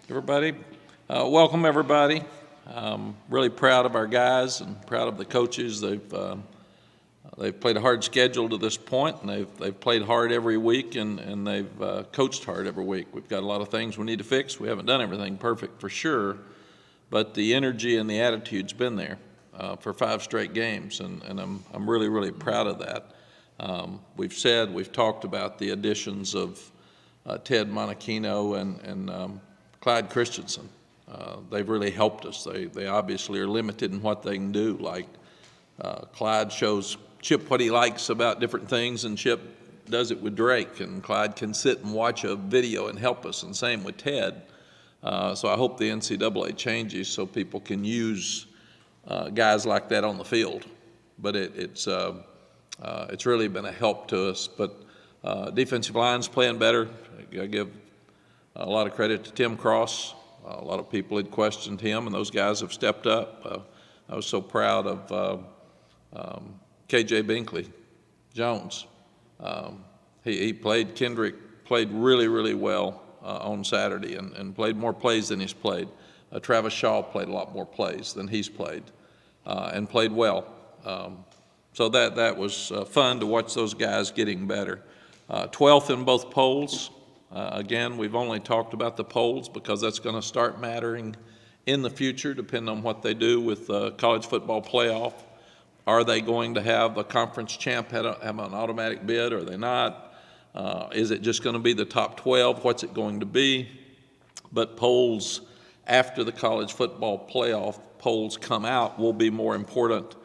Everybody, welcome everybody. Really proud of our guys and proud of the coaches. They've played a hard schedule to this point, and they've played hard every week, and they've coached hard every week. We've got a lot of things we need to fix. We haven't done everything perfect for sure, but the energy and the attitude's been there for 5 straight games, and I'm really proud of that. We've talked about the additions of Ted Monachino and Clyde Christensen. They've really helped us. They obviously are limited in what they can do. Like Clyde shows Chip what he likes about different things, and Chip does it with Drake, and Clyde can sit and watch a video and help us, and same with Ted. So I hope the NCAA changes so people can use guys like that on the field. But it's really been a help to us. But defensive line's playing better. I give a lot of credit to Tim Cross. A lot of people had questioned him, and those guys have stepped up. I was so proud of KJ Binkley Jones. Kendrick played really well on Saturday and played more plays than he's played. Travis Shaw played a lot more plays than he's played and played well. So that was fun to watch those guys getting better. 12th in both polls. Again, we've only talked about the polls because that's going to start mattering in the future, depending on what they do with college football playoff. Are they going to have a conference champ have an automatic bid? Or are they not? Is it just going to be the top 12? What's it going to be? But polls after the college football playoff polls come out will be more important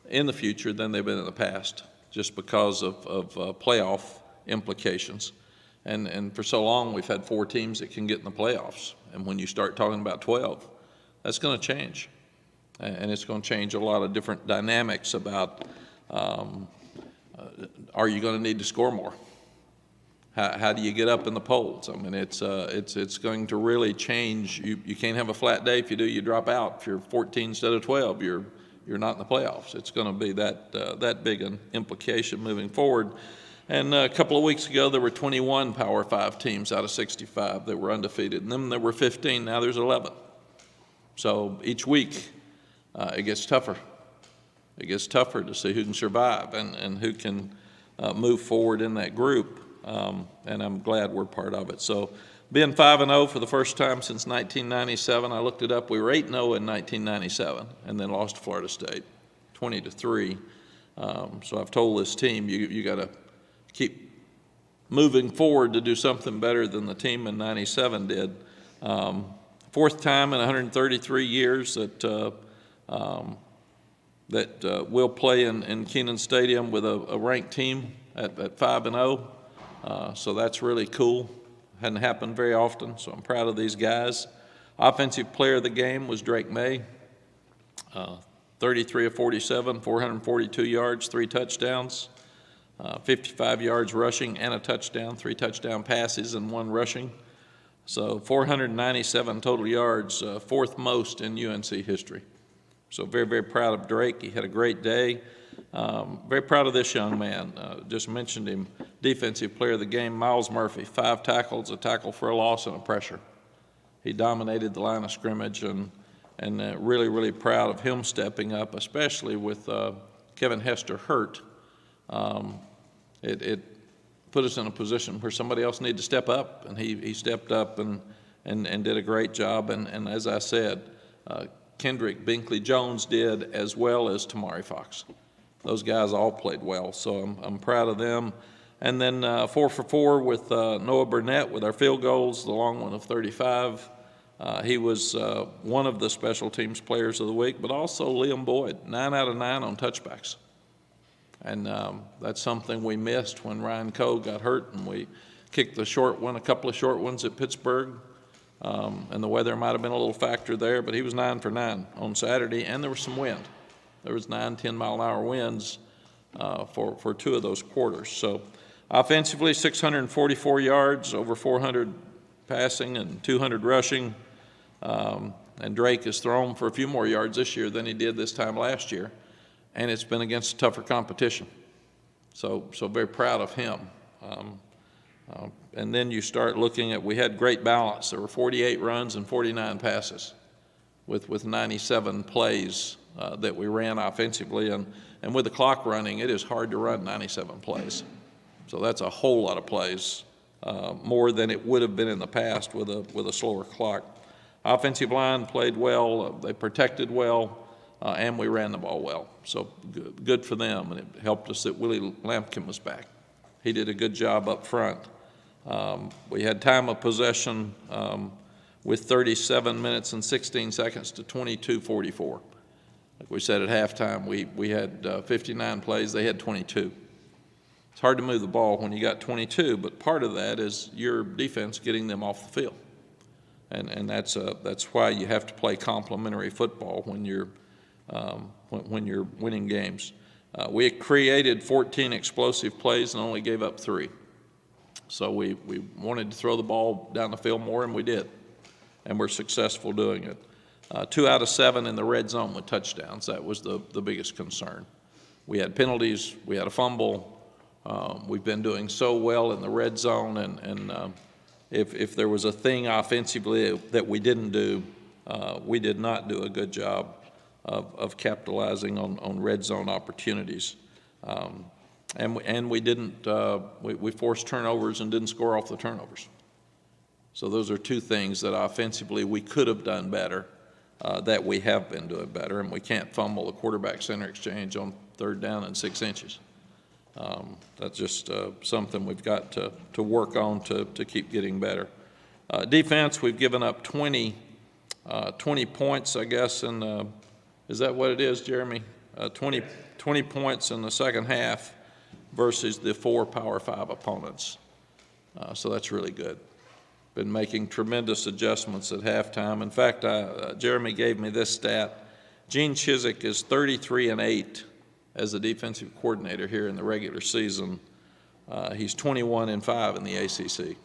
in the future than they've been in the past, just because of playoff implications. And for so long, we've had 4 teams that can get in the playoffs. And when you start talking about 12, that's going to change. And it's going to change a lot of different dynamics about are you going to need to score more? How do you get up in the polls? I mean, it's going to really change. You can't have a flat day. If you do, you drop out. If you're 14 instead of 12, you're not in the playoffs. It's going to be that big an implication moving forward. And a couple of weeks ago, there were 21 Power 5 teams out of 65 that were undefeated. And then there were 15. Now there's 11. So each week, it gets tougher. It gets tougher to see who can survive and who can move forward in that group. And I'm glad we're part of it. So being 5-0 for the first time since 1997, I looked it up. We were 8-0 in 1997 and then lost to Florida State, 20-3. So I've told this team, you got to keep moving forward to do something better than the team in 97 did. 4th time in 133 years that we'll play in Kenan Stadium with a ranked team at 5-0. So that's really cool. Hadn't happened very often, so I'm proud of these guys. Offensive player of the game was Drake May. 33 of 47, 442 yards, 3 touchdowns. 55 yards rushing and a touchdown, 3 touchdown passes and 1 rushing. So 497 total yards, 4th most in UNC history. So very proud of Drake. He had a great day. Very proud of this young man. Just mentioned him, defensive player of the game, Miles Murphy, 5 tackles, a tackle for a loss, and a pressure. He dominated the line of scrimmage, and really proud of him stepping up, especially with Kevin Hester hurt. It put us in a position where somebody else needed to step up, and he stepped up and did a great job. And as I said, Kendrick Binkley Jones did, as well as Tamari Fox. Those guys all played well, so I'm proud of them. And then 4 for 4 with Noah Burnett with our field goals, the long one of 35. He was one of the special teams players of the week, but also Liam Boyd, 9 out of 9 on touchbacks. And that's something we missed when Ryan Coe got hurt, and we kicked the short one, a couple of short ones at Pittsburgh. And the weather might have been a little factor there, but he was 9 for 9 on Saturday, and there was some wind. There was 9-10 mile an hour winds for 2 of those quarters. So offensively, 644 yards, over 400 passing and 200 rushing. And Drake has thrown for a few more yards this year than he did this time last year, and it's been against tougher competition. So very proud of him. And then you start looking at, we had great balance. There were 48 runs and 49 passes with 97 plays that we ran offensively. And with the clock running, it is hard to run 97 plays. So that's a whole lot of plays, more than it would have been in the past with a slower clock. Offensive line played well, they protected well, and we ran the ball well. So good for them, and it helped us that Willie Lampkin was back. He did a good job up front. We had time of possession with 37 minutes and 16 seconds to 22:44. Like we said at halftime, we had 59 plays, they had 22. It's hard to move the ball when you got 22, but part of that is your defense getting them off the field. And that's why you have to play complementary football when you're winning games. We created 14 explosive plays and only gave up 3. So we wanted to throw the ball down the field more, and we did, and we're successful doing it. 2 out of 7 in the red zone with touchdowns. That was the biggest concern. We had penalties. We had a fumble. We've been doing so well in the red zone, and if there was a thing offensively that we didn't do, we did not do a good job of capitalizing on red zone opportunities. And we didn't, we forced turnovers and didn't score off the turnovers. So those are 2 things that offensively we could have done better, that we have been doing better, and we can't fumble the quarterback center exchange on 3rd down and 6 inches. That's just something we've got to work on to keep getting better. Defense, we've given up 20 points, I guess, and is that what it is, Jeremy? 20 points in the second half versus the 4 Power 5 opponents. So that's really good. Been making tremendous adjustments at halftime. In fact, Jeremy gave me this stat. Gene Chizik is 33-8 as the defensive coordinator here in the regular season. He's 21-5 in the ACC.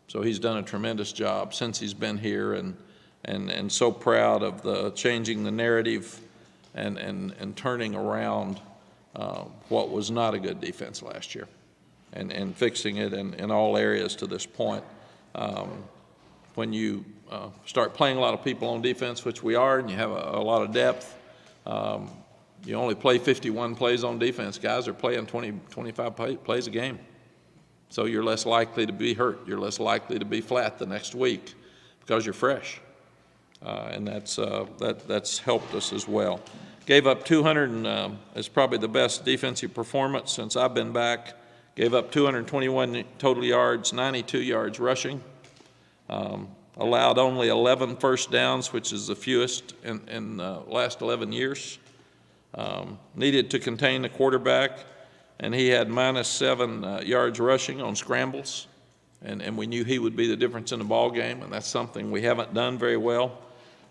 So he's done a tremendous job since he's been here, and so proud of the changing the narrative and turning around what was not a good defense last year, and fixing it in all areas to this point. When you start playing a lot of people on defense, which we are, and you have a lot of depth, you only play 51 plays on defense. Guys are playing 20, 25 plays a game. So you're less likely to be hurt. You're less likely to be flat the next week because you're fresh. And that's helped us as well. Gave up 200, is probably the best defensive performance since I've been back. Gave up 221 total yards, 92 yards rushing. Allowed only 11 first downs, which is the fewest in the last 11 years. Needed to contain the quarterback, and he had -7 yards rushing on scrambles, and we knew he would be the difference in the ball game, and that's something we haven't done very well.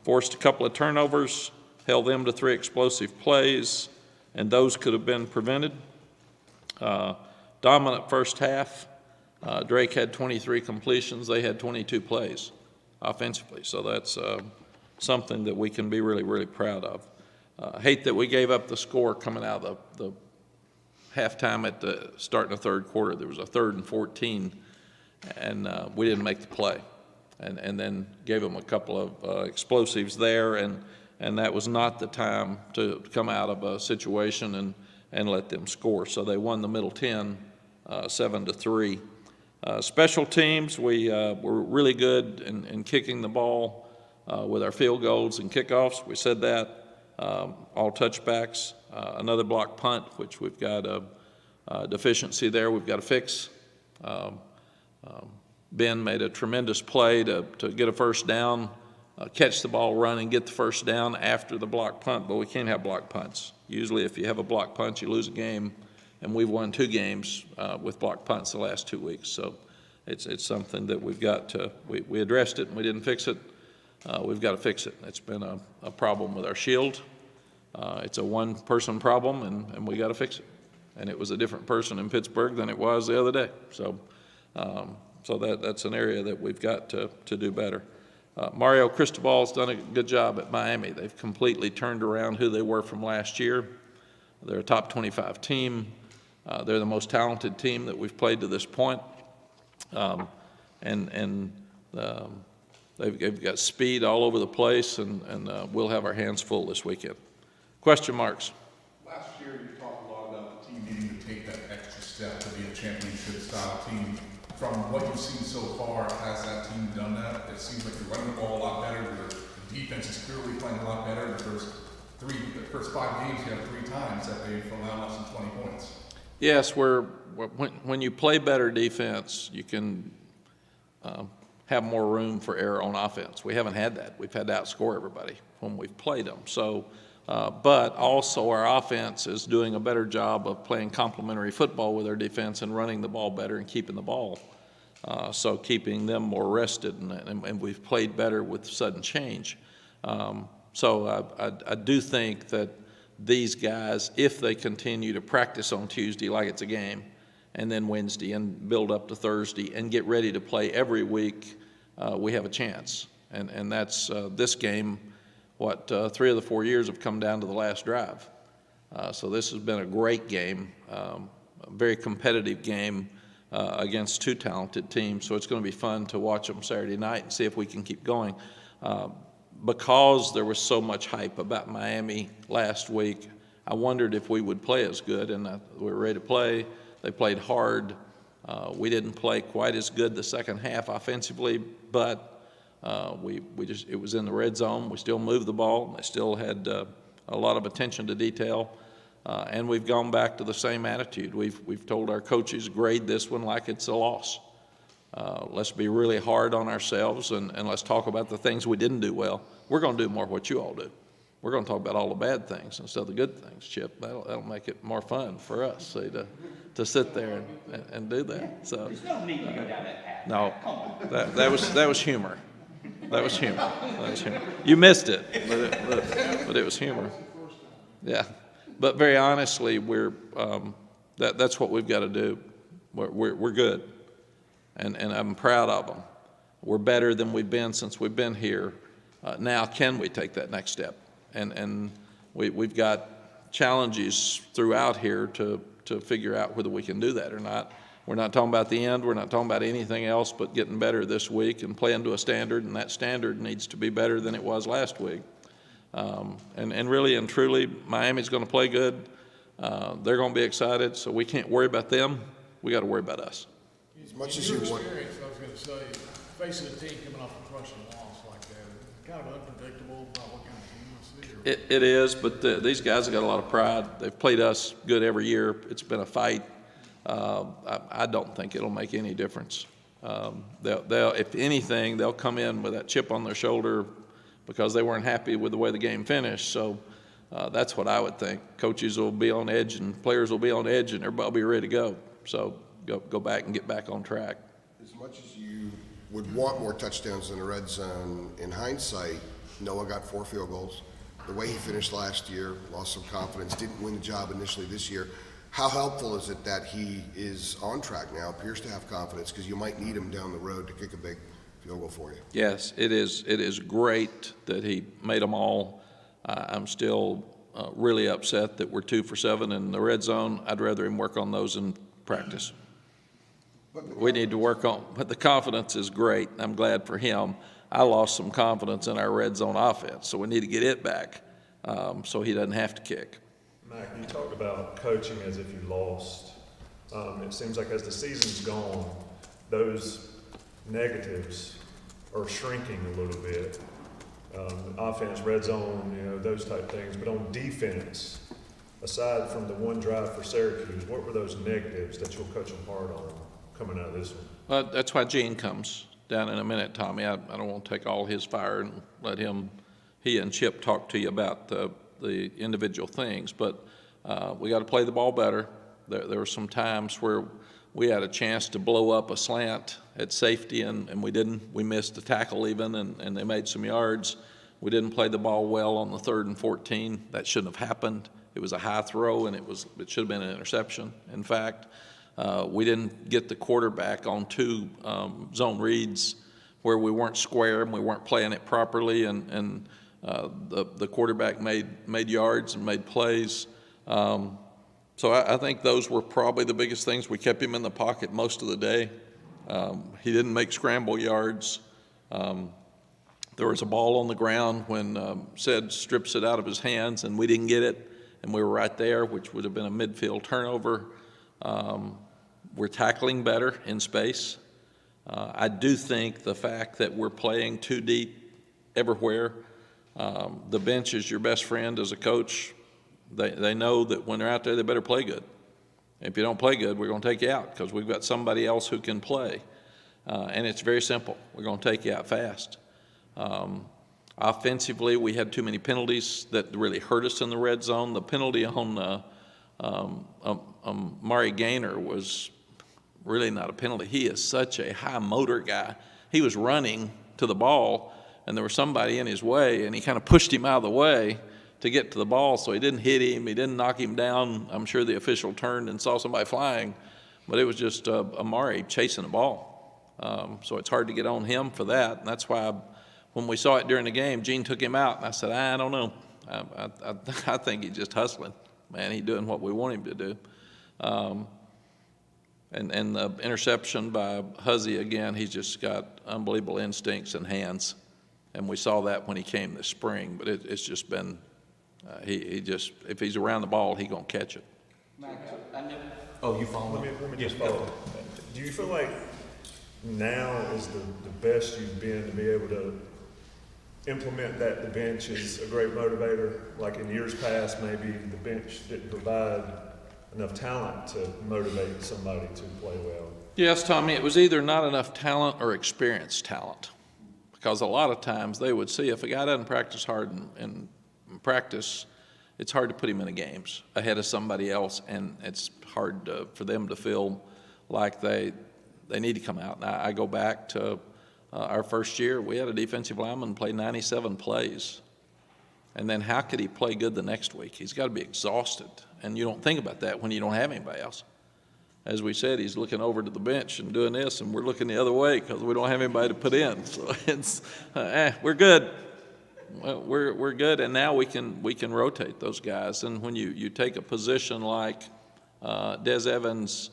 Forced a couple of turnovers, held them to 3 explosive plays, and those could have been prevented. Dominant first half. Drake had 23 completions. They had 22 plays offensively, so that's something that we can be really, really proud of. Hate that we gave up the score coming out of the halftime at the start of the 3rd quarter. There was a 3rd and 14, and we didn't make the play, and then gave them a couple of explosives there, and that was not the time to come out of a situation and let them score. So they won the middle 10, 7-3. Special teams, we were really good in kicking the ball with our field goals and kickoffs. We said that. All touchbacks, another block punt, which we've got a deficiency there we've got to fix. Ben made a tremendous play to get a first down, catch the ball, run, and get the first down after the block punt, but we can't have block punts. Usually if you have a block punt, you lose a game, and we've won 2 games with block punts the last 2 weeks. So it's something that we've got to, we addressed it and we didn't fix it. We've got to fix it. It's been a problem with our shield. It's a one-person problem, and we got to fix it. And it was a different person in Pittsburgh than it was the other day. So that's an area that we've got to do better. Mario Cristobal's done a good job at Miami. They've completely turned around who they were from last year. They're a top 25 team. They're the most talented team that we've played to this point. And they've got speed all over the place, and we'll have our hands full this weekend. Question marks? Last year, you talked a lot about the team needing to take that extra step to be a championship-style team. From what you've seen so far, has that team done that? It seems like you're running the ball a lot better. The defense is clearly playing a lot better. The first 5 games, you have 3 times that they've allowed less than 20 points. Yes, when you play better defense, you can have more room for error on offense. We haven't had that. We've had to outscore everybody when we've played them. So, but also our offense is doing a better job of playing complementary football with our defense and running the ball better and keeping the ball. So keeping them more rested, and we've played better with sudden change. So I do think that these guys, if they continue to practice on Tuesday like it's a game, and then Wednesday, and build up to Thursday, and get ready to play every week, we have a chance. And that's this game, 3 of the 4 years have come down to the last drive. So this has been a great game, a very competitive game against 2 talented teams. So it's going to be fun to watch them Saturday night and see if we can keep going. Because there was so much hype about Miami last week, I wondered if we would play as good, and we were ready to play. They played hard. We didn't play quite as good the second half offensively, but it was in the red zone. We still moved the ball. They still had a lot of attention to detail, and we've gone back to the same attitude. We've told our coaches, grade this one like it's a loss. Let's be really hard on ourselves, and let's talk about the things we didn't do well. We're going to do more of what you all do. We're going to talk about all the bad things instead of the good things, Chip. That'll make it more fun for us, see, to sit there and do that. So there's no need to go down that path. no, that was humor. That was humor. That was humor. You missed it, but it was humor. Yeah, but very honestly, that's what we've got to do. We're good. And I'm proud of them. We're better than we've been since we've been here. Now, can we take that next step? And we've got challenges throughout here to figure out whether we can do that or not. We're not talking about the end. We're not talking about anything else but getting better this week and playing to a standard, and that standard needs to be better than it was last week. And really and truly, Miami's going to play good. They're going to be excited, so we can't worry about them. We got to worry about us. As much as you want. Experience, I was going to say, facing a team coming off a crushing loss like that, it's kind of unpredictable about what kind of team you'll see. It is, but these guys have got a lot of pride. They've played us good every year. It's been a fight. I don't think it'll make any difference. They'll, if anything, they'll come in with that chip on their shoulder because they weren't happy with the way the game finished. So that's what I would think. Coaches will be on edge and players will be on edge, and everybody will be ready to go. So go back and get back on track. As much as you would want more touchdowns in the red zone, in hindsight, Noah got 4 field goals. The way he finished last year, lost some confidence, didn't win the job initially this year. How helpful is it that he is on track now, appears to have confidence, because you might need him down the road to kick a big field goal for you? Yes, it is. It is great that he made them all. I'm still really upset that we're 2 for 7 in the red zone. I'd rather him work on those in practice. We need to work on, but the confidence is great. I'm glad for him. I lost some confidence in our red zone offense, so we need to get it back so he doesn't have to kick. Mack, you talked about coaching as if you lost. It seems like as the season's gone, those negatives are shrinking a little bit. Offense, red zone, those type things. But on defense, aside from the one drive for Syracuse, what were those negatives that you'll coach them hard on coming out of this one? Well, that's why Gene comes down in a minute, Tommy. I don't want to take all his fire and let he and Chip talk to you about the individual things. But we got to play the ball better. There were some times where we had a chance to blow up a slant at safety, and we didn't. We missed a tackle even, and they made some yards. We didn't play the ball well on the 3rd and 14. That shouldn't have happened. It was a high throw, and it should have been an interception. In fact, we didn't get the quarterback on 2 zone reads where we weren't square and we weren't playing it properly, and the quarterback made yards and made plays. So I think those were probably the biggest things. We kept him in the pocket most of the day. He didn't make scramble yards. There was a ball on the ground when Sid strips it out of his hands, and we didn't get it, and we were right there, which would have been a midfield turnover. We're tackling better in space. I do think the fact that we're playing too deep everywhere, the bench is your best friend as a coach. They know that when they're out there, they better play good. If you don't play good, we're going to take you out because we've got somebody else who can play. And it's very simple. We're going to take you out fast. Offensively, we had too many penalties that really hurt us in the red zone. The penalty on Mari Gaynor was really not a penalty. He is such a high motor guy. He was running to the ball, and there was somebody in his way, and he kind of pushed him out of the way to get to the ball, so he didn't hit him, he didn't knock him down. I'm sure the official turned and saw somebody flying, but it was just Amari chasing the ball. So it's hard to get on him for that, and that's why when we saw it during the game, Gene took him out, and I said, I don't know. I think he's just hustling. Man, he's doing what we want him to do. And the interception by Huzzy, again, he's just got unbelievable instincts and hands. And we saw that when he came this spring, but it's just been, he just, if he's around the ball, he's going to catch it. Oh, you follow? Let me just follow. Do you feel like now is the best you've been to be able to implement that the bench is a great motivator? Like in years past, maybe the bench didn't provide enough talent to motivate somebody to play well. Yes, Tommy, it was either not enough talent or experienced talent. Because a lot of times they would see if a guy doesn't practice hard in practice, it's hard to put him in the games ahead of somebody else, and it's hard for them to feel like they need to come out. Now, I go back to our first year, we had a defensive lineman play 97 plays. And then how could he play good the next week? He's got to be exhausted, and you don't think about that when you don't have anybody else. As we said, he's looking over to the bench and doing this, and we're looking the other way because we don't have anybody to put in. So it's, we're good. Well, we're good, and now we can rotate those guys. And when you take a position like Des Evans,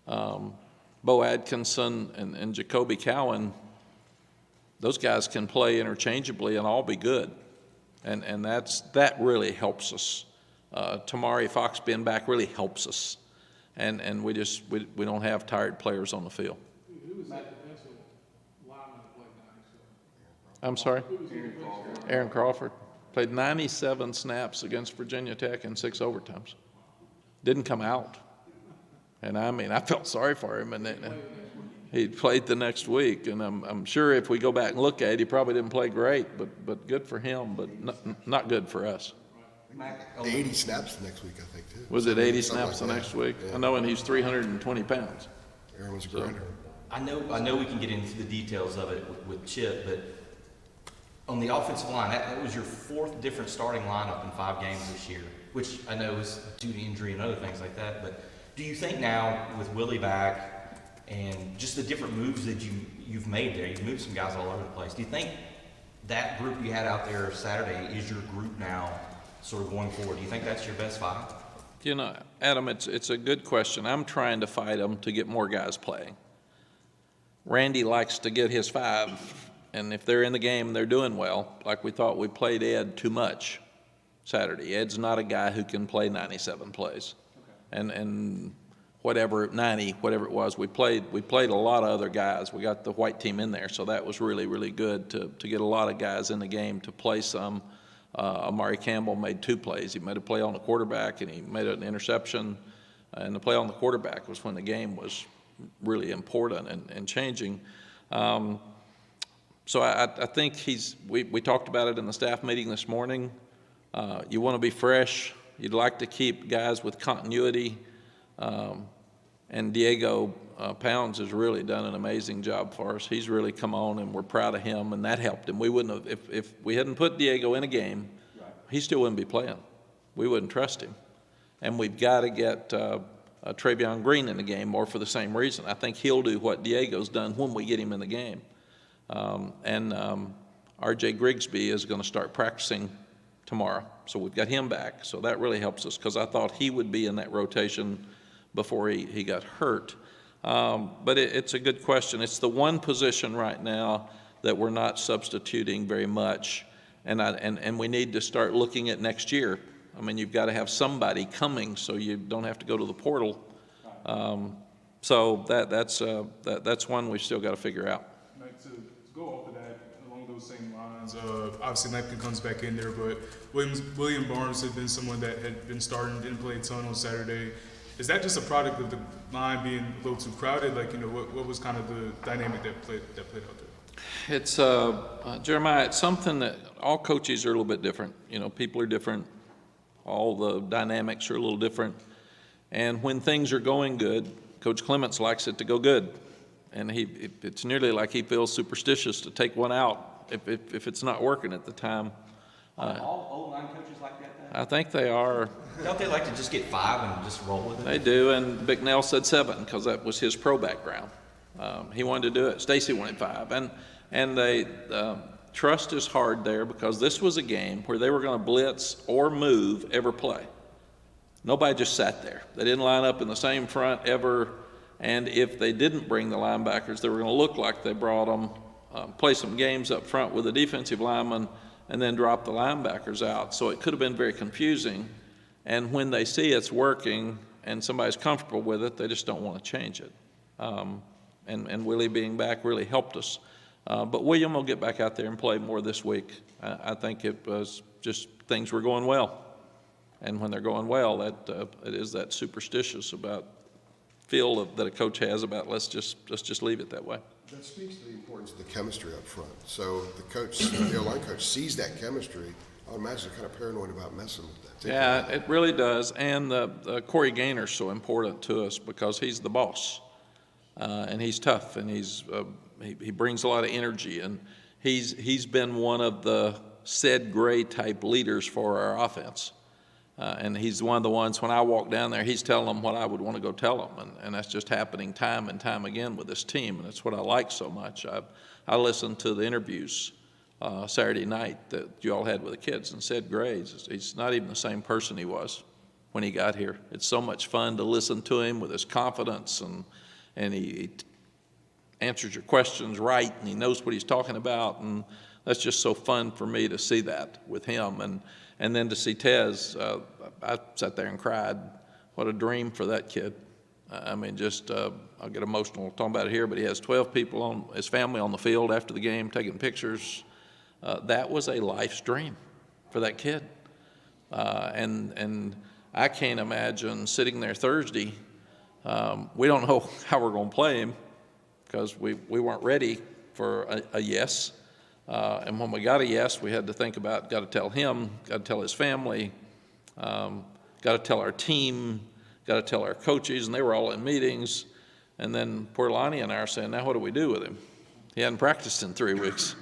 Bo Atkinson, and Jacoby Cowan, those guys can play interchangeably and all be good. And that really helps us. Tamari Fox being back really helps us. And we don't have tired players on the field. Who was that defensive lineman that played 97? I'm sorry? Aaron Crawford. Played 97 snaps against Virginia Tech in 6 overtimes. Didn't come out. And I mean, I felt sorry for him. And he played the next week. And I'm sure if we go back and look at it, he probably didn't play great, but good for him, but not good for us. 80 snaps the next week, I think, too. Was it 80 Something snaps like the that. next week? Yeah. I know, and he's 320 pounds. Aaron was a grinder. I know we can get into the details of it with Chip, but on the offensive line, that was your 4th different starting lineup in 5 games this year, which I know is due to injury and other things like that. But do you think now with Willie back and just the different moves that you've made there, you've moved some guys all over the place, do you think that group you had out there Saturday is your group now sort of going forward? Do you think that's your best 5? You know, Adam, it's a good question. I'm trying to fight them to get more guys playing. Randy likes to get his 5, and if they're in the game, they're doing well. Like we thought, we played Ed too much Saturday. Ed's not a guy who can play 97 plays. Okay. And whatever, 90, whatever it was, we played a lot of other guys. We got the white team in there, so that was really, really good to get a lot of guys in the game to play some. Amari Campbell made 2 plays. He made a play on the quarterback, and he made an interception. And the play on the quarterback was when the game was really important and changing. So I think we talked about it in the staff meeting this morning. You want to be fresh. You'd like to keep guys with continuity. And Diego Pounds has really done an amazing job for us. He's really come on, and we're proud of him, and that helped him. We wouldn't have, if we hadn't put Diego in a game, he still wouldn't be playing. We wouldn't trust him. And we've got to get Travion Green in the game more for the same reason. I think he'll do what Diego's done when we get him in the game. R.J. Grigsby is going to start practicing tomorrow, so we've got him back. So that really helps us because I thought he would be in that rotation before he got hurt. But it's a good question. It's the one position right now that we're not substituting very much, and we need to start looking at next year. I mean, you've got to have somebody coming so you don't have to go to the portal. So that's one we've still got to figure out. To go off of that, along those same lines, obviously Lampkin comes back in there, but William Barnes had been someone that had been starting, didn't play a ton on Saturday. Is that just a product of the line being a little too crowded? Like, what was kind of the dynamic that played out there? It's, Jeremiah, it's something that all coaches are a little bit different. People are different. All the dynamics are a little different. And when things are going good, Coach Clements likes it to go good. And it's nearly like he feels superstitious to take one out if it's not working at the time. All O-line coaches like that? I think they are. Don't they like to just get 5 and just roll with it? They do, and Bicknell said 7 because that was his pro background. He wanted to do it. Stacy wanted 5. And they trust is hard there because this was a game where they were going to blitz or move every play. Nobody just sat there. They didn't line up in the same front ever, and if they didn't bring the linebackers, they were going to look like they brought them, play some games up front with the defensive linemen, and then drop the linebackers out. So it could have been very confusing. And when they see it's working and somebody's comfortable with it, they just don't want to change it. And Willie being back really helped us. But William will get back out there and play more this week. I think it was just things were going well. And when they're going well, it is that superstitious about feel that a coach has about let's just leave it that way. That speaks to the importance of the chemistry up front. So the coach, the O-line coach, sees that chemistry. I would imagine they're kind of paranoid about messing with that. Yeah, it really does. And Corey Gaynor's so important to us because he's the boss, and he's tough, and he brings a lot of energy, and he's been one of the Ced Gray type leaders for our offense. And he's one of the ones, when I walk down there, he's telling them what I would want to go tell them. And that's just happening time and time again with this team. And it's what I like so much. I listened to the interviews Saturday night that you all had with the kids, and Ced Gray, he's not even the same person he was when he got here. It's so much fun to listen to him with his confidence, and he answers your questions right, and he knows what he's talking about. And that's just so fun for me to see that with him. And then to see Tez, I sat there and cried. What a dream for that kid. I mean, I'll get emotional talking about it here, but he has 12 people his family on the field after the game taking pictures. That was a life's dream for that kid. And I can't imagine sitting there Thursday. We don't know how we're going to play him because we weren't ready for a yes. And when we got a yes, we had to think about, got to tell him, got to tell his family, got to tell our team, got to tell our coaches, and they were all in meetings. And then poor Lonnie and I are saying, now what do we do with him? He hadn't practiced in 3 weeks.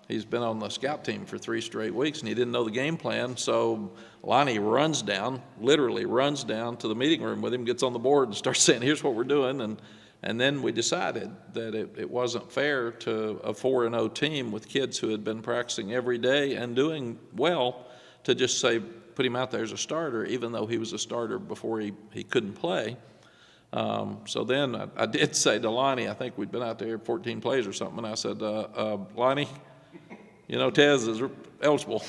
He's been on the scout team for 3 straight weeks, and he didn't know the game plan. So Lonnie literally runs down to the meeting room with him, gets on the board and starts saying, here's what we're doing. And then we decided that it wasn't fair to a 4-0 team with kids who had been practicing every day and doing well to just say, put him out there as a starter, even though he was a starter before he couldn't play. So then I did say to Lonnie, I think we'd been out there 14 plays or something, and I said, Lonnie, Tez is eligible.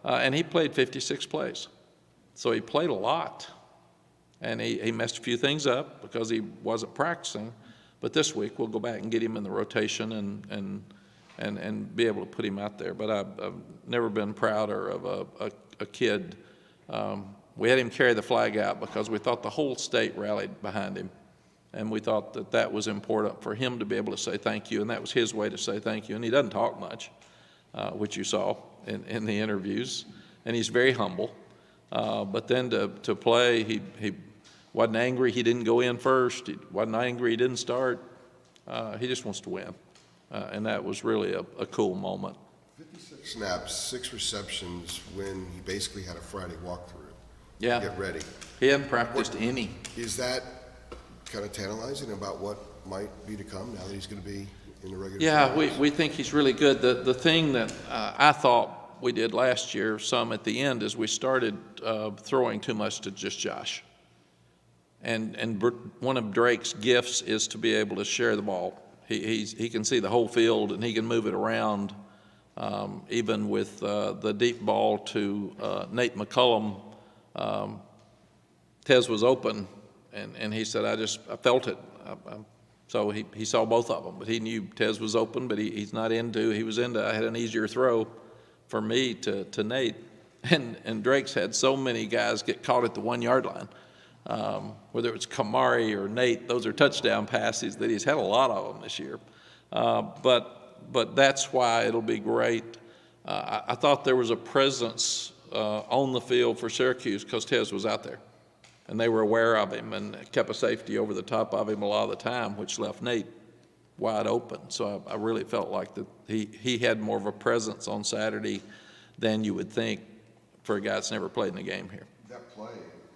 And he played 56 plays. So he played a lot. And he messed a few things up because he wasn't practicing. But this week we'll go back and get him in the rotation and be able to put him out there. But I've never been prouder of a kid. We had him carry the flag out because we thought the whole state rallied behind him. And we thought that was important for him to be able to say thank you. And that was his way to say thank you. And he doesn't talk much, which you saw in the interviews. And he's very humble. But then to play, he wasn't angry he didn't go in first. He wasn't angry he didn't start. He just wants to win. And that was really a cool moment. 56 snaps, 6 receptions when he basically had a Friday walkthrough. Yeah. Get ready. He hadn't practiced any. Is that kind of tantalizing about what might be to come now that he's going to be in the regular season? We think he's really good. The thing that I thought we did last year some at the end is we started throwing too much to just Josh. one of Drake's gifts is to be able to share the ball. He can see the whole field, and he can move it around. Even with the deep ball to Nate McCullum, Tez was open, and he said, I felt it. So he saw both of them, but he knew Tez was open, but he was into, I had an easier throw for me to Nate. And Drake's had so many guys get caught at the 1 yard line. Whether it's Kamari or Nate, those are touchdown passes that he's had a lot of them this year. But that's why it'll be great. I thought there was a presence on the field for Syracuse because Tez was out there. And they were aware of him and kept a safety over the top of him a lot of the time, which left Nate wide open. So I really felt like that he had more of a presence on Saturday than you would think for a guy that's never played in a game here. That play,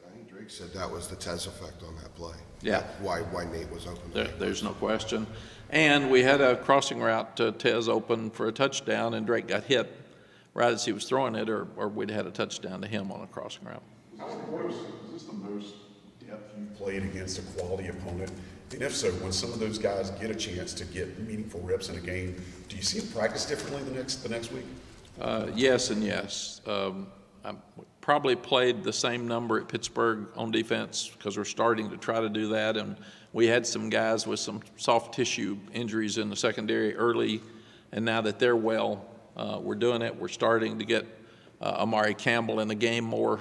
I think Drake said that was the Tez effect on that play. Yeah. Why Nate was open. There's no question. And we had a crossing route to Tez open for a touchdown, and Drake got hit right as he was throwing it, or we'd had a touchdown to him on a crossing route. Is this the most depth you've played against a quality opponent? And if so, when some of those guys get a chance to get meaningful reps in a game, do you see them practice differently the next week? Yes and yes. I probably played the same number at Pittsburgh on defense because we're starting to try to do that, and we had some guys with some soft tissue injuries in the secondary early, and now that they're well, we're doing it. We're starting to get Amari Campbell in the game more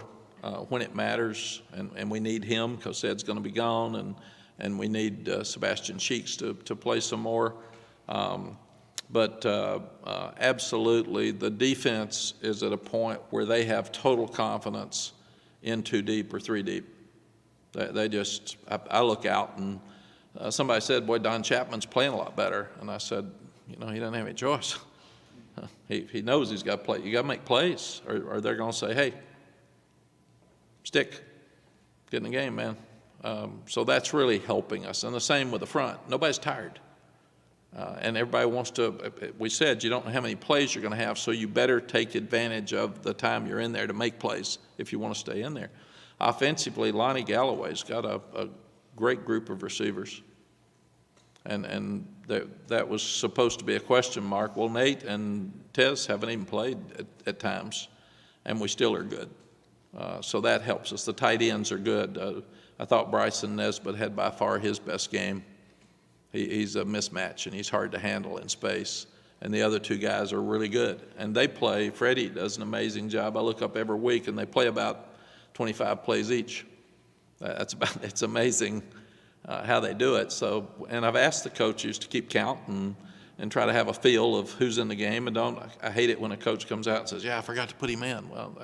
when it matters, and we need him because Ed's going to be gone, and we need Sebastian Sheeks to play some more. But absolutely, the defense is at a point where they have total confidence in 2 deep or 3 deep. They just, I look out and somebody said, boy, Don Chapman's playing a lot better. And I said, he doesn't have any choice. He knows he's got to play. You got to make plays, or they're going to say, hey, stick, get in the game, man. So that's really helping us. And the same with the front. Nobody's tired. And everybody wants to, we said you don't know how many plays you're going to have, so you better take advantage of the time you're in there to make plays if you want to stay in there. Offensively, Lonnie Galloway's got a great group of receivers. And that was supposed to be a question mark. Well, Nate and Tez haven't even played at times, and we still are good. So that helps us. The tight ends are good. I thought Bryson Nesbitt had by far his best game. He's a mismatch, and he's hard to handle in space. And the other 2 guys are really good. And they play, Freddie does an amazing job. I look up every week, and they play about 25 plays each. It's amazing how they do it. So, and I've asked the coaches to keep count and try to have a feel of who's in the game. And I hate it when a coach comes out and says, yeah, I forgot to put him in. Well,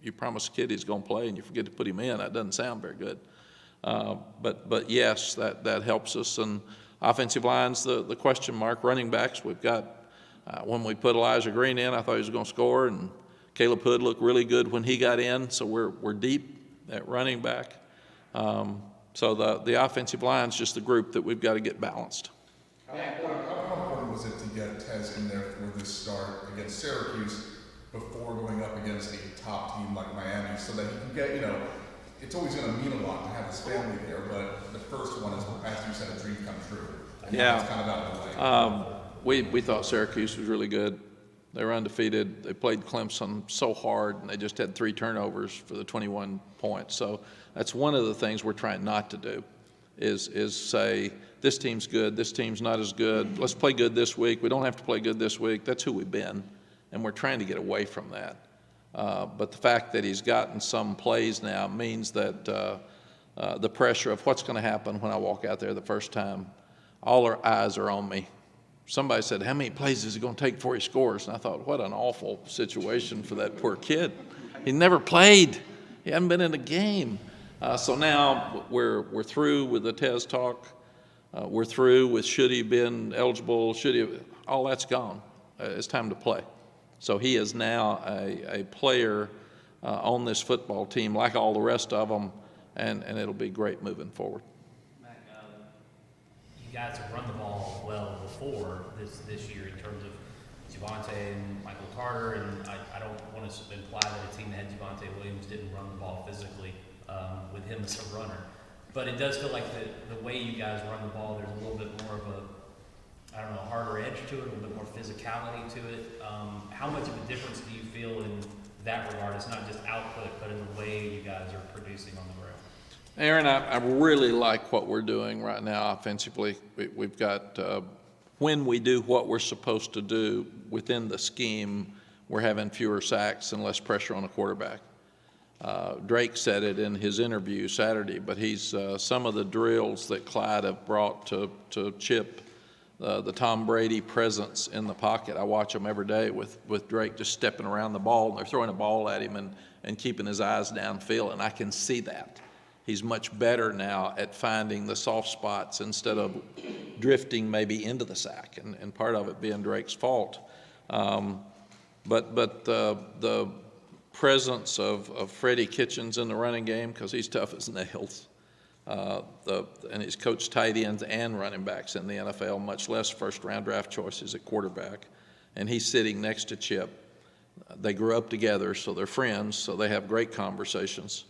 you promise a kid he's going to play, and you forget to put him in. That doesn't sound very good. But yes, that helps us. And offensive line's the question mark. Running backs, we've got, when we put Elijah Green in, I thought he was going to score, and Caleb Hood looked really good when he got in, so we're deep at running back. So the offensive line's just the group that we've got to get balanced. How important was it to get Tez in there for this start against Syracuse before going up against a top team like Miami, so that he can get, it's always going to mean a lot to have his family there, but the first one is, as you said, a dream come true. And yeah. It's kind of out of the way. We thought Syracuse was really good. They were undefeated. They played Clemson so hard, and they just had 3 turnovers for the 21 points. So that's one of the things we're trying not to do is say, this team's good, this team's not as good. Let's play good this week. We don't have to play good this week. That's who we've been, and we're trying to get away from that. But the fact that he's gotten some plays now means that the pressure of what's going to happen when I walk out there the first time, all our eyes are on me. Somebody said, how many plays is it going to take before he scores? And I thought, what an awful situation for that poor kid. He never played. He hadn't been in a game. So now we're through with the Tez talk. We're through with should he been eligible, all that's gone. It's time to play. So he is now a player on this football team like all the rest of them, and it'll be great moving forward. Mack, you guys have run the ball well before this year in terms of Javonte and Michael Carter, and I don't want to imply that a team that had Javonte Williams didn't run the ball physically with him as a runner. But it does feel like the way you guys run the ball, there's a little bit more of a, I don't know, harder edge to it, a little bit more physicality to it. How much of a difference do you feel in that regard? It's not just output, but in the way you guys are producing on the ground. Aaron, I really like what we're doing right now offensively. We've got, when we do what we're supposed to do within the scheme, we're having fewer sacks and less pressure on the quarterback. Drake said it in his interview Saturday, but he's some of the drills that Clyde have brought to Chip, the Tom Brady presence in the pocket. I watch them every day with Drake just stepping around the ball, and they're throwing a ball at him and keeping his eyes downfield, and I can see that. He's much better now at finding the soft spots instead of drifting maybe into the sack, and part of it being Drake's fault. But the presence of Freddie Kitchens in the running game, because he's tough as nails, and he's coached tight ends and running backs in the NFL, much less first-round draft choices at quarterback, and he's sitting next to Chip. They grew up together, so they're friends, so they have great conversations.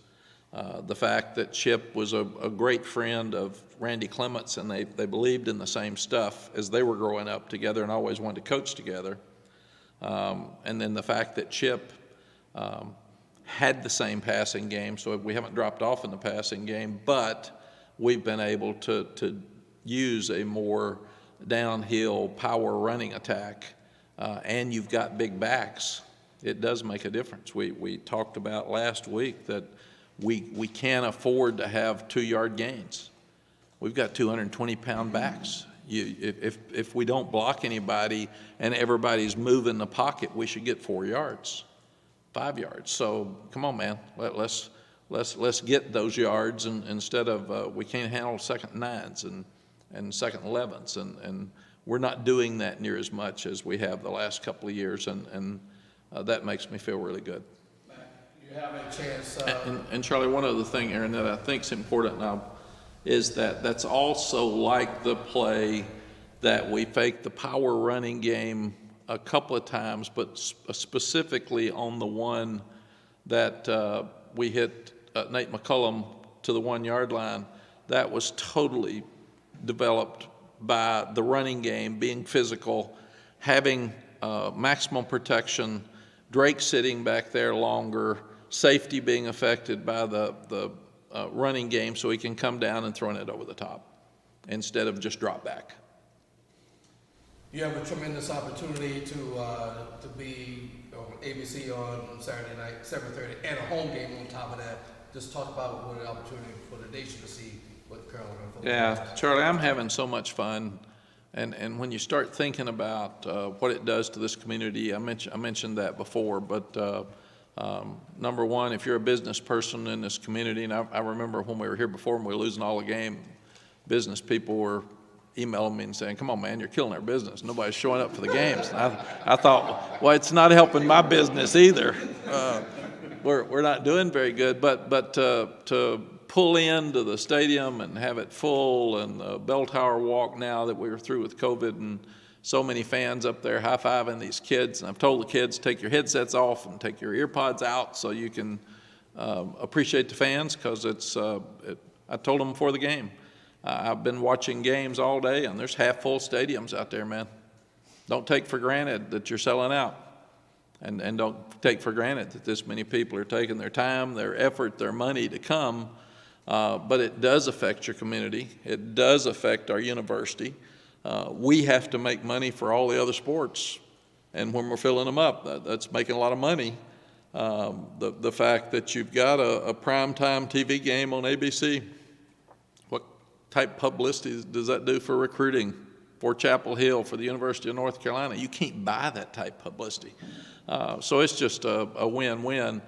The fact that Chip was a great friend of Randy Clements, and they believed in the same stuff as they were growing up together and always wanted to coach together. And then the fact that Chip had the same passing game, so we haven't dropped off in the passing game, but we've been able to use a more downhill power running attack, and you've got big backs. It does make a difference. We talked about last week that we can't afford to have 2-yard gains. We've got 220-pound backs. If we don't block anybody and everybody's moving the pocket, we should get 4 yards, 5 yards. So come on, man, let's get those yards, and instead of we can't handle second nines and second 11s, and we're not doing that near as much as we have the last couple of years, and that makes me feel really good. You have a chance. And Charlie, one other thing, Aaron, that I think is important now is that's also like the play that we faked the power running game a couple of times, but specifically on the one that we hit Nate McCullum to the 1-yard line. That was totally developed by the running game, being physical, having maximum protection, Drake sitting back there longer, safety being affected by the running game so he can come down and throwing it over the top instead of just drop back. You have a tremendous opportunity to be on ABC on Saturday night, 7:30, and a home game on top of that. Just talk about what an opportunity for the nation to see what Carolina football Yeah, is. Charlie, I'm having so much fun. And when you start thinking about what it does to this community, I mentioned that before, but number one, if you're a business person in this community, and I remember when we were here before and we were losing all the game, business people were emailing me and saying, come on, man, you're killing our business. Nobody's showing up for the games. And I thought, well, it's not helping my business either. We're not doing very good, but to pull into the stadium and have it full, and the bell tower walk now that we were through with COVID, and so many fans up there high-fiving these kids. And I've told the kids, take your headsets off and take your ear pods out so you can appreciate the fans, because I told them before the game. I've been watching games all day, and there's half-full stadiums out there, man. Don't take for granted that you're selling out. And don't take for granted that this many people are taking their time, their effort, their money to come. But it does affect your community. It does affect our university. We have to make money for all the other sports. And when we're filling them up, that's making a lot of money. The fact that you've got a primetime TV game on ABC, what type of publicity does that do for recruiting, for Chapel Hill, for the University of North Carolina? You can't buy that type of publicity. So it's just a win-win.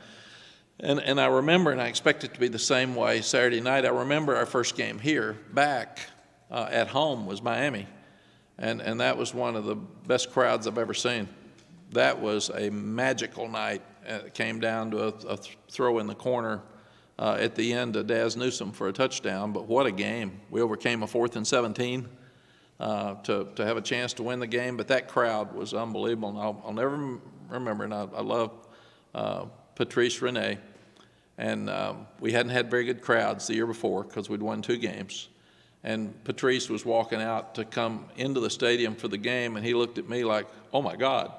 And I remember, and I expect it to be the same way Saturday night, I remember our first game here back at home was Miami. And that was one of the best crowds I've ever seen. That was a magical night. It came down to a throw in the corner at the end of Daz Newsome for a touchdown, but what a game. We overcame a 4th and 17 to have a chance to win the game, but that crowd was unbelievable. And I'll never remember, and I love Patrice Renee, And we hadn't had very good crowds the year before because we'd won 2 games. And Patrice was walking out to come into the stadium for the game, and he looked at me like, "Oh my God.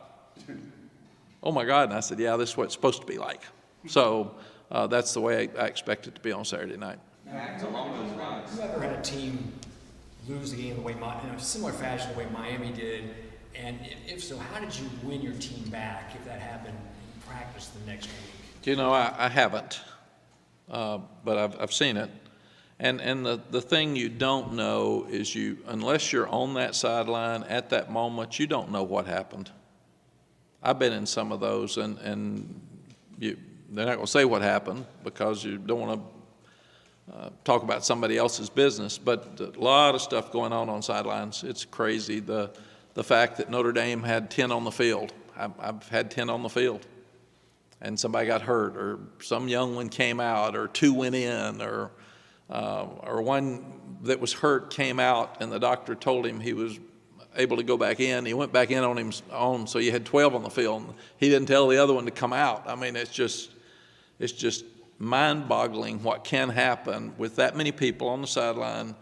Oh my God." And I said, "Yeah, this is what it's supposed to be like." So that's the way I expect it to be on Saturday night. Along those lines. You ever had a team lose the game the way in a similar fashion the way Miami did? And if so, how did you win your team back if that happened in practice the next week? You know, I haven't, but I've seen it. And the thing you don't know is unless you're on that sideline at that moment, you don't know what happened. I've been in some of those, and they're not going to say what happened because you don't want to talk about somebody else's business, but a lot of stuff going on sidelines. It's crazy. The fact that Notre Dame had 10 on the field. I've had 10 on the field, and somebody got hurt, or some young one came out, or 2 went in, or one that was hurt came out, and the doctor told him he was able to go back in. He went back in on his own, so you had 12 on the field. And he didn't tell the other one to come out. I mean, it's just mind-boggling what can happen with that many people on the sideline,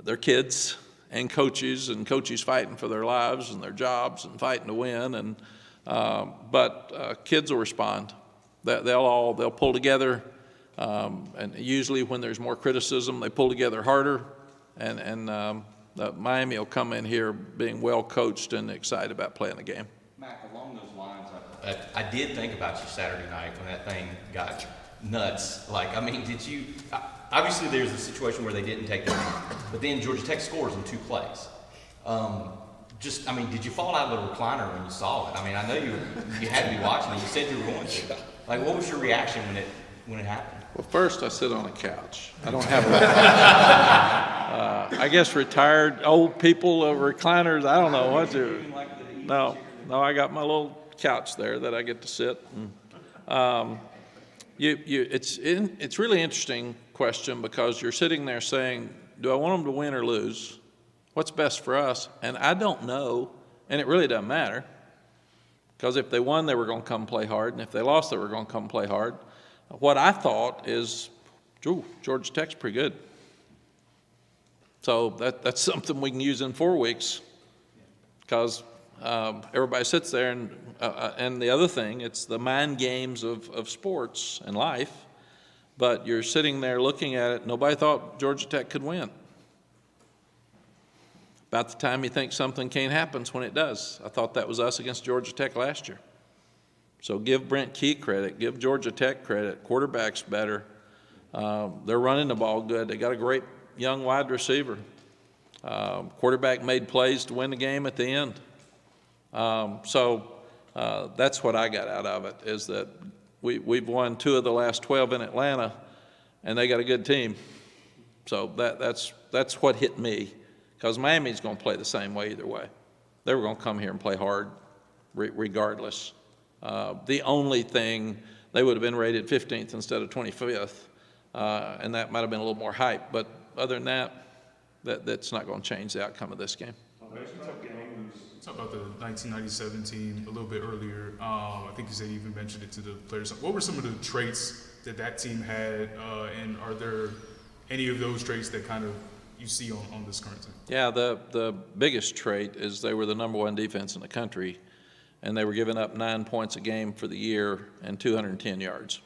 their kids and coaches fighting for their lives and their jobs and fighting to win. But kids will respond. They'll pull together, and usually when there's more criticism, they pull together harder. Miami will come in here being well coached and excited about playing the game. Mack, along those lines, I did think about you Saturday night when that thing got nuts. Like, I mean, obviously there's a situation where they didn't take the lead, but then Georgia Tech scores in 2 plays. Did you fall out of the recliner when you saw it? I mean, I know you had to be watching it. You said you were going to. Like, what was your reaction when it happened? Well, first I sit on a couch. I don't have I guess retired old people recliners. I don't know what to. No, I got my little couch there that I get to sit. It's really interesting question because you're sitting there saying, do I want them to win or lose? What's best for us? And I don't know, and it really doesn't matter, because if they won, they were going to come play hard, and if they lost, they were going to come play hard. What I thought is, Georgia Tech's pretty good. So that's something we can use in 4 weeks, because everybody sits there, and the other thing, it's the mind games of sports and life, but you're sitting there looking at it. Nobody thought Georgia Tech could win. About the time you think something can't happen is when it does. I thought that was us against Georgia Tech last year. So give Brent Key credit, give Georgia Tech credit. Quarterback's better. They're running the ball good. They got a great young wide receiver. Quarterback made plays to win the game at the end. That's what I got out of it, is that we've won 2 of the last 12 in Atlanta, and they got a good team. So that's what hit me, because Miami's going to play the same way either way. They were going to come here and play hard regardless. The only thing, they would have been rated 15th instead of 25th, and that might have been a little more hype. But other than that's not going to change the outcome of this game. Talk about the 1997 team a little bit earlier. I think you said you even mentioned it to the players. What were some of the traits that team had, and are there any of those traits that kind of you see on this current team? Yeah, the biggest trait is they were the #1 defense in the country, and they were giving up 9 points a game for the year and 210 yards.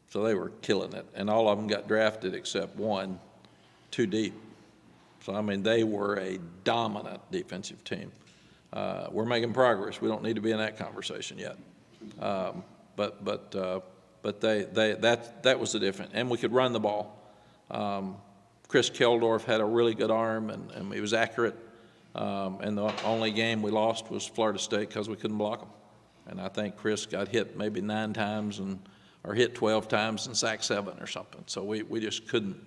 So they were killing it, and all of them got drafted except one, too deep. So, I mean, they were a dominant defensive team. We're making progress. We don't need to be in that conversation yet. But that was the difference. And we could run the ball. Chris Keldorf had a really good arm, and he was accurate. And the only game we lost was Florida State because we couldn't block them. And I think Chris got hit maybe 9 times or hit 12 times and sacked 7 or something. So we just couldn't.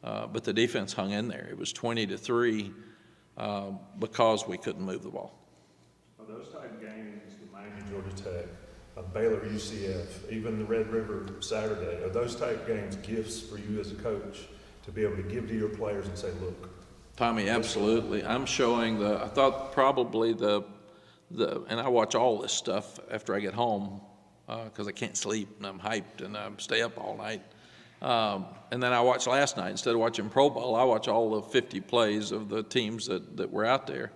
But the defense hung in there. It was 20-3 because we couldn't move the ball. Are those type games, the Miami, Georgia Tech, Baylor, UCF, even the Red River Saturday, are those type games gifts for you as a coach to be able to give to your players and say, look? Tommy, absolutely. I'm showing I thought probably and I watch all this stuff after I get home, because I can't sleep and I'm hyped and I stay up all night. And then I watched last night. Instead of watching Pro Bowl, I watch all the 50 plays of the teams that were out there.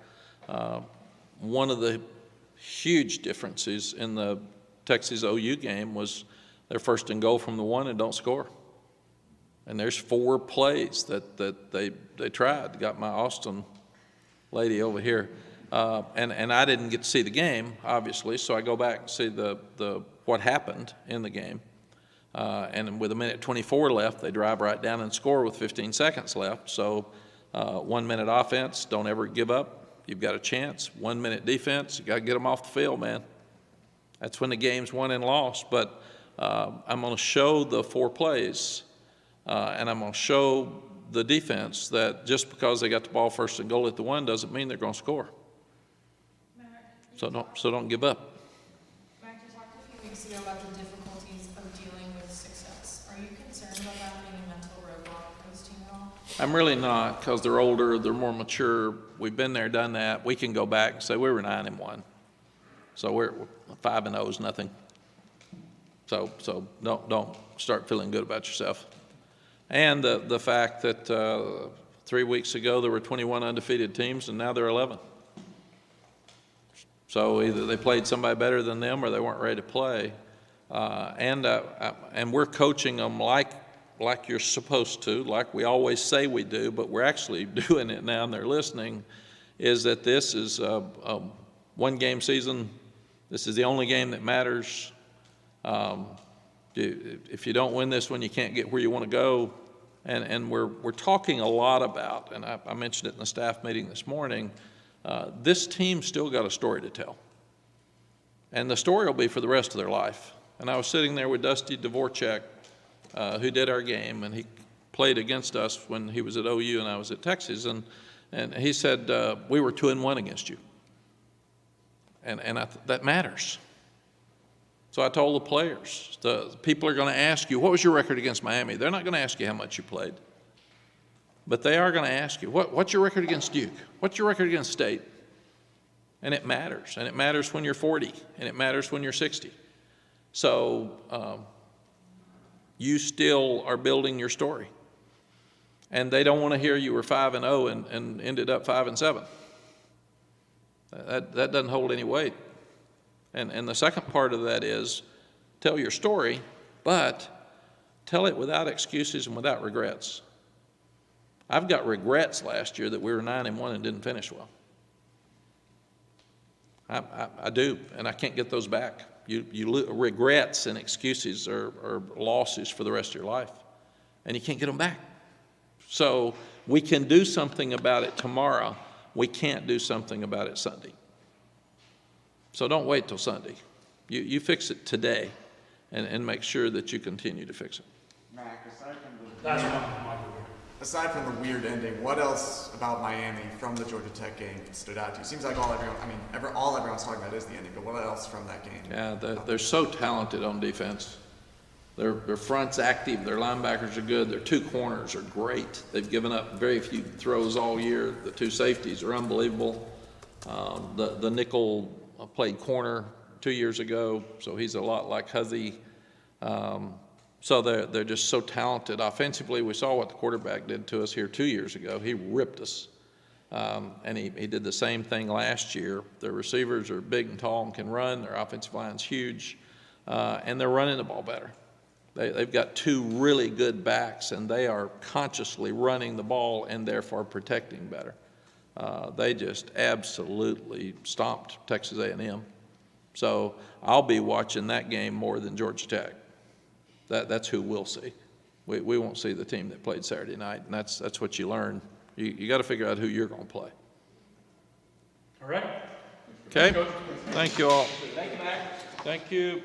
One of the huge differences in the Texas OU game was they're first and goal from the 1 and don't score. And there's 4 plays that they tried. Got my Austin lady over here. And I didn't get to see the game, obviously, so I go back and see what happened in the game. And with 1:24 left, they drive right down and score with 15 seconds left. So 1 minute offense, don't ever give up. You've got a chance. 1 minute defense, you got to get them off the field, man. That's when the game's won and lost. But I'm going to show the 4 plays, and I'm going to show the defense that just because they got the ball first and goal at the 1 doesn't mean they're going to score. So don't give up. Mack, you talked a few weeks ago about the difficulties of dealing with success. Are you concerned about that being a mental roadblock for this team at all? I'm really not, because they're older, they're more mature. We've been there, done that. We can go back and say we were 9-1. So we're 5-0 is nothing. So don't start feeling good about yourself. And the fact that 3 weeks ago there were 21 undefeated teams and now there are 11. So either they played somebody better than them or they weren't ready to play. And we're coaching them like you're supposed to, like we always say we do, but we're actually doing it now and they're listening, is that this is a one-game season. This is the only game that matters. If you don't win this one, you can't get where you want to go. And we're talking a lot about, and I mentioned it in the staff meeting this morning, this team still got a story to tell. And the story will be for the rest of their life. And I was sitting there with Dusty Dvorak, who did our game, and he played against us when he was at OU and I was at Texas, and he said, we were 2-1 against you. And that matters. So I told the players, the people are going to ask you, what was your record against Miami? They're not going to ask you how much you played. But they are going to ask you, what's your record against Duke? What's your record against State? And it matters. And it matters when you're 40. And it matters when you're 60. So you still are building your story. And they don't want to hear you were 5-0 and ended up 5-7. That doesn't hold any weight. And the second part of that is tell your story, but tell it without excuses and without regrets. I've got regrets last year that we were 9-1 and didn't finish well. I do, and I can't get those back. Regrets and excuses are losses for the rest of your life, and you can't get them back. So we can do something about it tomorrow. We can't do something about it Sunday. So don't wait till Sunday. You fix it today and make sure that you continue to fix it. Mack, aside from the weird ending, what else about Miami from the Georgia Tech game stood out to you? Seems like all everyone's talking about is the ending, but what else from that game? Yeah, they're so talented on defense. Their front's active, their linebackers are good, their 2 corners are great. They've given up very few throws all year. The 2 safeties are unbelievable. The nickel played corner 2 years ago, so he's a lot like Huzzy. So they're just so talented. Offensively, we saw what the quarterback did to us here 2 years ago. He ripped us. And he did the same thing last year. Their receivers are big and tall and can run. Their offensive line's huge. And they're running the ball better. They've got 2 really good backs, and they are consciously running the ball and therefore protecting better. They just absolutely stomped Texas A&M. So I'll be watching that game more than Georgia Tech. That's who we'll see. We won't see the team that played Saturday night, and that's what you learn. You got to figure out who you're going to play. All right. Okay. Thank you all. Thank you, Mack. Thank you.